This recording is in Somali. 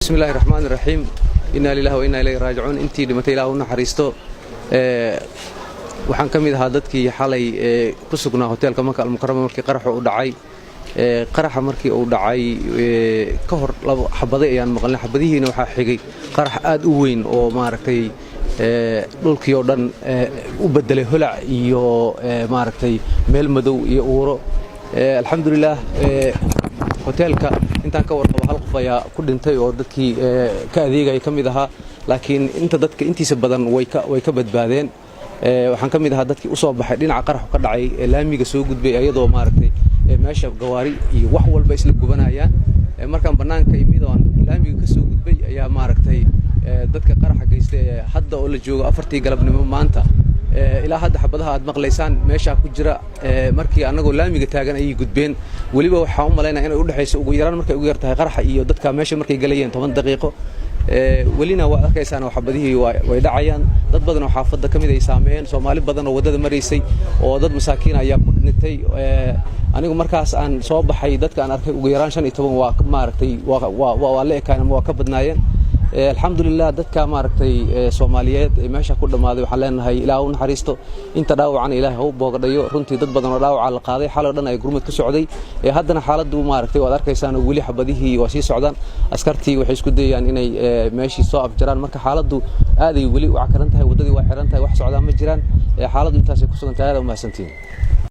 بسم الله الرحمن الرحيم إنا لله وإنا إليه راجعون intii dhimatay Ilaahay u naxariisto waxaan kamid ahaa dadkii xalay ku sugnaa hotelka Maka al-Mukarrama markii qarax uu dhacay qaraxa markii uu dhacay ka hor laba xabado ayaan maqalnay xabadihiina waxa xigay qarax aad u weyn oo maaragtay dhulkii oo dhan u bedelay holac iyo maaragtay meel madow iyo uuro alxamdulillah hotelka intaan ka warqabo hal qof ayaa ku dhintay oo dadkii ka adeegay kamid ahaa laakiin inta dadka intiisa badan way ka badbaadeen waxaan kamid ahaa dadkii u soo baxay dhinaca qarax ka dhacay laamiga soo gudbay ayadoo maaragtay meesha gawaari iyo wax walba isla gubanayaan markaan banaanka imidoon laamiga ka soo gudbay ayaa maaragtay dadka qaraxa geystay hadda oo la joogo 4tii galabnimo maanta ilaa hadda xabadaha aad maqlaysaan meesha ku jira markii anagoo laamiga taagan ay gudbeen waliba waxa u maleynaa inay u dhaxayso ugu yaraan markay ugu yartahay qaraxa iyo dadka meesha markay galayeen 10 daqiiqo walina waa arkaysaan xabadihii way dhacayaan dad badan oo xaafadda kamid ay saameeyeen Soomaali badan oo wadada mareysay oo dad masaakiin ayaa ku dhintay anigu markaas aan soo baxay dadka aan arkay ugu yaraan 15 waa maaragtay waa la ekaan waa ka badnaayeen alxamdulillah dadka maaragtay Soomaaliyeed meesha ku dhamaaday waxaan leenahay Ilaahay u naxariisto inta dhaawacan Ilaahay u boogadayo runtii dad badan oo dhaawac la qaaday xalay dhan ay gurmad ka socday haddana xaaladdu maaragtay waad arkaysaan wali xabadihii waa sii socdaan askartii waxay isku dayayaan inay meeshii soo afjaraan marka xaaladdu aad ay wali u cakaran tahay wadadii waa xiran tahay wax socdaa ma jiraan xaaladdu intaas ay ku sugan tahay aad u mahadsantiin